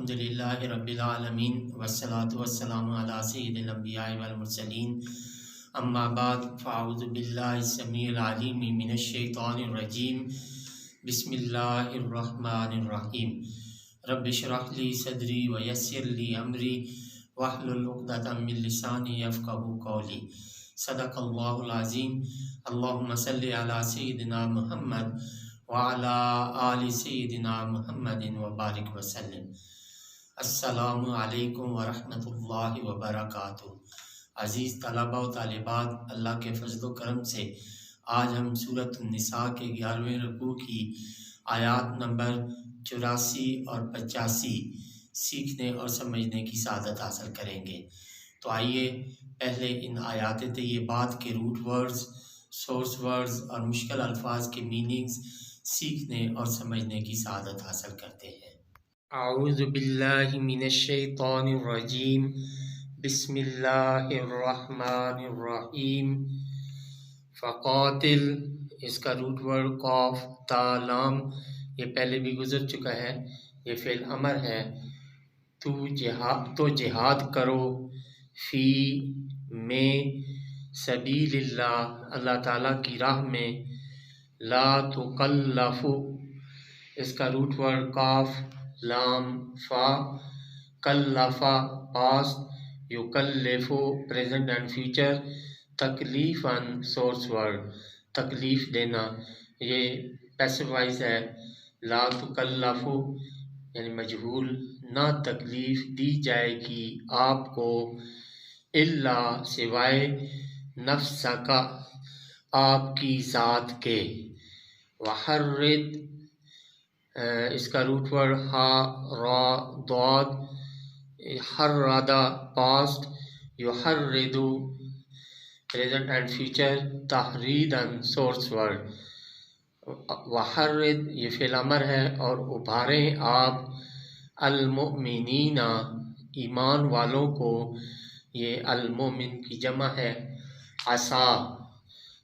الحمدللہ رب العالمین والصلاة والسلام علی سید الانبیاء والمرسلین اما بعد فاعوذ باللہ السمیع العلیم من الشیطان الرجیم بسم اللہ الرحمن الرحیم رب اشرح لی صدری ویسر لی امری واحلل عقدۃ من لسانی یفقہوا قولی صدق اللہ العظیم اللہم صلی علی سیدنا محمد وعلی آل سیدنا محمد وبارک وسلم۔ السلام علیکم ورحمۃ اللہ وبرکاتہ۔ عزیز طلباء و طالبات، اللہ کے فضل و کرم سے آج ہم سورۃ النساء کے 11ویں رکوع کی آیات نمبر 84 اور 85 سیکھنے اور سمجھنے کی سعادت حاصل کریں گے۔ تو آئیے پہلے ان آیات طیبات کے روٹ ورڈز، سورس ورڈز اور مشکل الفاظ کے میننگز سیکھنے اور سمجھنے کی سعادت حاصل کرتے ہیں۔ اعوذ باللہ من الشیطان الرجیم، بسم اللہ الرحمن الرحیم۔ فقاتل، اس کا روٹ ورڈ قاف تا لام، یہ پہلے بھی گزر چکا ہے، یہ فعل امر ہے۔ تو جہاد کرو، فی میں، سبیل اللہ، اللہ تعالیٰ کی راہ میں، لا تکلف، اس کا روٹ ورڈ قاف لام فا، کلفا پاسٹ، یکلف پریزنٹ اینڈ فیوچر، تکلیفاً سورس ورڈ تکلیف دینا، یہ پیسو وائز ہے۔ لا تکلف یعنی مجہول، نہ تکلیف دی جائے گی آپ کو، الا سوائے، نفس کا آپ کی ذات کے، وحرد، اس کا روٹ ورڈ ہا را ضاد، حردا پاسٹ، یحرد پریزنٹ اینڈ فیوچر، تحریداً سورس ورڈ۔ وحرد یہ فعل امر ہے اور ابھاریں آپ، المؤمنین ایمان والوں کو، یہ المؤمن کی جمع ہے۔ عسا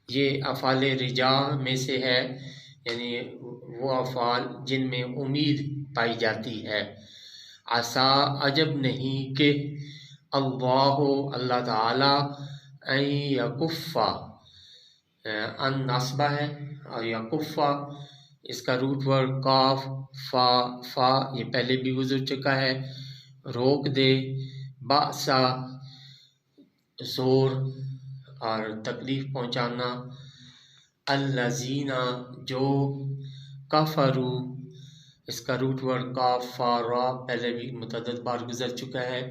یہ افعال رجا میں سے ہے، یعنی وہ افعال جن میں امید پائی جاتی ہے۔ عسا عجب نہیں کہ، اللہ تعالی، ان یکفا، ان نصبہ ہے، اور یکفا اس کا روٹ ورڈ قاف فا، یہ پہلے بھی گزر چکا ہے، روک دے، باسا زور اور تکلیف پہنچانا، الذین جو، کفرو اس کا روٹ ورڈ قاف فا را، پہلے بھی متعدد بار گزر چکا ہے،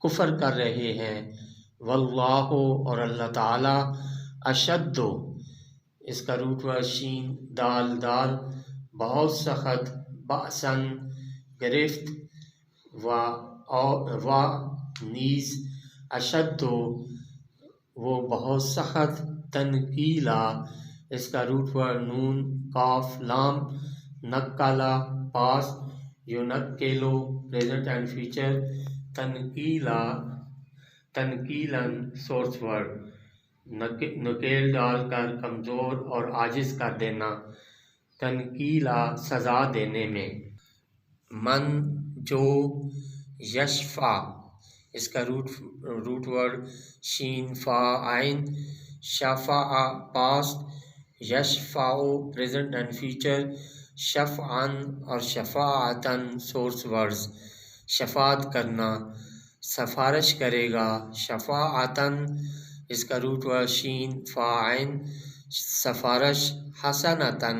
کفر کر رہے ہیں، واللہ اور اللہ تعالی، اشد اس کا روٹ ورڈ شین دال دال، بہت سخت، بأسن گرفت، و نیز، اشد وہ بہت سخت، تنکیلا اس کا روٹ ورڈ نون قاف لام، نکالا پاسٹ، یونکیلو پریزنٹ اینڈ فیوچر، تنکیلاً سورس ورڈ نکیل ڈال کر کمزور اور عاجز کر دینا، تنکیلا سزا دینے میں۔ من جو، یشفع اس کا روٹ ورڈ شین فا عین، شفع پاسٹ، یشفع پریزنٹ اینڈ فیوچر، شفعاً اور شفاعتاً سورس ورڈز شفاعت کرنا، سفارش کرے گا، شفاعتاً اس کا روٹ ورڈ شین فا عین، سفارش، حسنتاً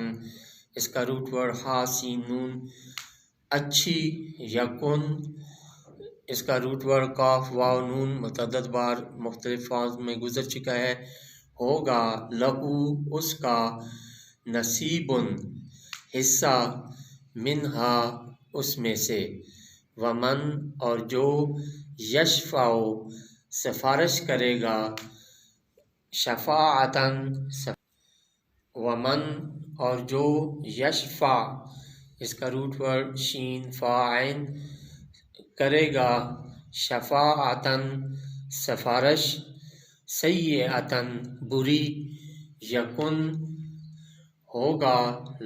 اس کا روٹ ورڈ ہا سین نون، اچھی، یکن اس کا روٹ ورڈ قاف واو نون، متعدد بار مختلف فارمز میں گزر چکا ہے، ہوگا، لہو اس کا، نصیبن حصہ، منہا اس میں سے، ومن اور جو، یشفع سفارش کرے گا، شفاعتاً ومن اور جو، یشفع اس کا روٹ ورڈ شین فا عین، کرے گا، شفاعتاً سفارش، سیئتاً بری، یکن ہوگا،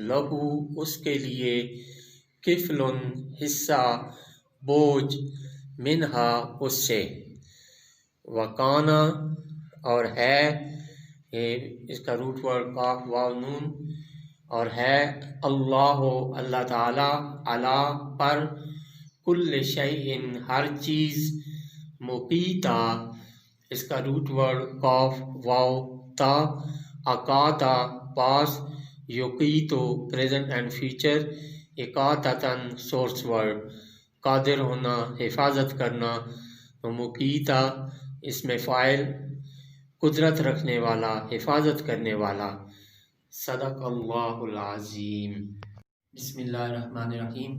لہو اس کے لیے، کفل حصہ، بوجھ منہا اس سے، وکانا اور ہے، اس کا روٹ ورڈ قاف واو نون، اور ہے اللہ اللہ تعالی علی پر، کل شیء ہر چیز، مقیتا اس کا روٹ ورڈ قاف واو تا، اقاتا پاس، یقیتو پریزنٹ اینڈ فیوچر، اقاتتاً سورس ورڈ قادر ہونا حفاظت کرنا، مقیتا اس میں فاعل قدرت رکھنے والا حفاظت کرنے والا۔ صدق اللہ العظیم۔ بسم اللہ الرحمن الرحیم۔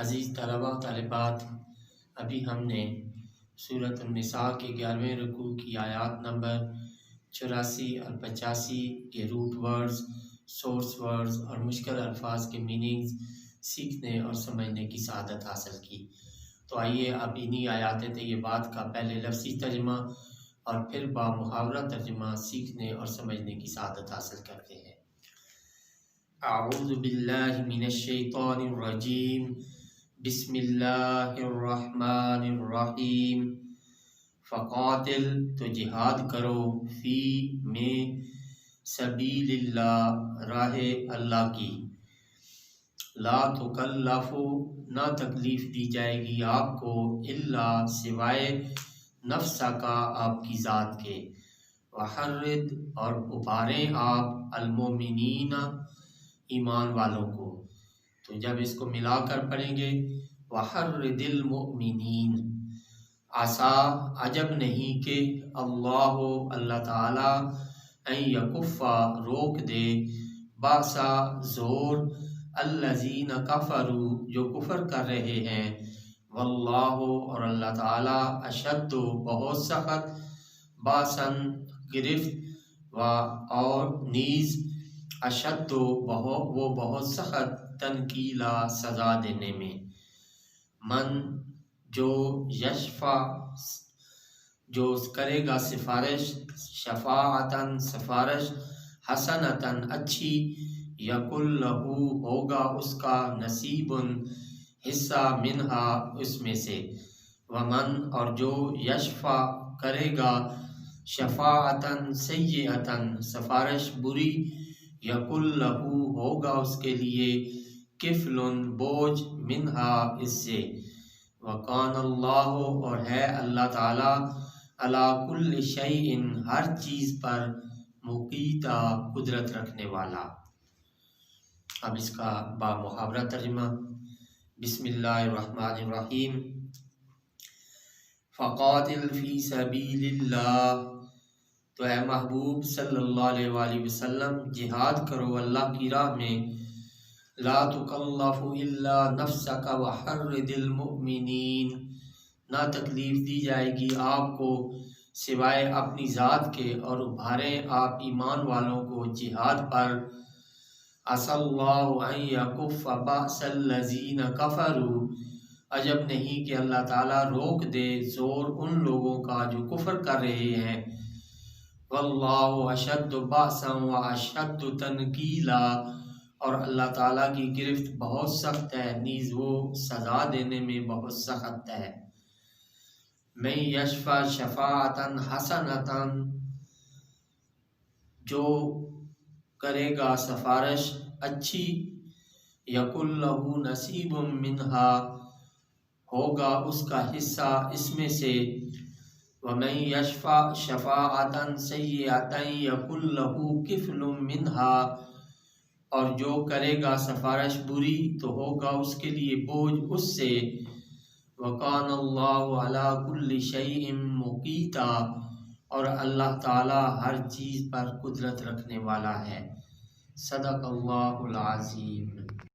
عزیز طلبہ طالبات، ابھی ہم نے سورۃ النساء کے 11ویں رکوع کی آیات نمبر 84 اور 85 کے روٹ ورڈز، سورس ورڈز اور مشکل الفاظ کے میننگز سیکھنے اور سمجھنے کی سعادت حاصل کی۔ تو آئیے اب انہی آیات طیبات کا پہلے لفظی ترجمہ اور پھر با محاورہ ترجمہ سیکھنے اور سمجھنے کی سعادت حاصل کرتے ہیں۔ اعوذ باللہ من الشیطان الرجیم، بسم اللہ الرحمن الرحیم۔ فقاتل تو جہاد کرو، فی میں، سبیل اللہ راہ اللہ کی، لا تکلف نہ تکلیف دی جائے گی آپ کو، الا سوائے نفسہ کا آپ کی ذات کے، وحرد اور ابھاریں آپ المومنین ایمان والوں کو۔ تو جب اس کو ملا کر پڑھیں گے وحرد المؤمنین، عسا عجب نہیں کہ اللہ اللہ تعالی ان یکفا روک دے، باسا زور، الذین کفروا جو کفر کر رہے ہیں، واللہ اور اللہ تعالی اشد بہت سخت، باسن گرفت، و اور نیز اشد وہ بہت سخت، تنکیلا سزا دینے میں۔ من جو یشفع جو کرے گا سفارش، شفاعتاً سفارش، حسنتاً اچھی، یکن لہو ہوگا اس کا، نصیب حصہ، منہا اس میں سے، ومن اور جو یشفع کرے گا شفاعتاً سیئتاً سفارش بری، یکن لہو ہوگا اس کے لیے، کفل بوجھ، منہا اس سے، وکان اللہ اور ہے اللہ تعالی، علی کل شیء ہر چیز پر، مقیتا قدرت رکھنے والا۔ اب اس کا با محاورہ ترجمہ۔ بسم اللہ الرحمن الرحیم۔ فقاتل فی سبیل اللہ، تو اے محبوب صلی اللہ علیہ وآلہ وسلم جہاد کرو اللہ کی راہ میں، لا تکلف الا نفسک وحرد المؤمنین، نہ تکلیف دی جائے گی آپ کو سوائے اپنی ذات کے، اور ابھاریں آپ ایمان والوں کو جہاد پر، عسى اللہ ان یکف باس الذین کفروا، عجب نہیں کہ اللہ تعالیٰ روک دے زور ان لوگوں کا جو کفر کر رہے ہیں، واللہ اشد باسا و اشد تنکیلا، اور اللہ تعالیٰ کی گرفت بہت سخت ہے، نیز وہ سزا دینے میں بہت سخت ہے۔ من یشفع شفاعتاً حسنتاً جو کرے گا سفارش اچھی، یکن لہو نصیب منہا ہوگا اس کا حصہ اس میں سے، ومن یشفع شفاعتاً سیئتاً یکن لہو کفل منہا، اور جو کرے گا سفارش بری تو ہوگا اس کے لیے بوجھ اس سے، وکان اللہ علی کل شیء مقیتا، اور اللہ تعالی ہر چیز پر قدرت رکھنے والا ہے۔ صدق اللہ العظیم۔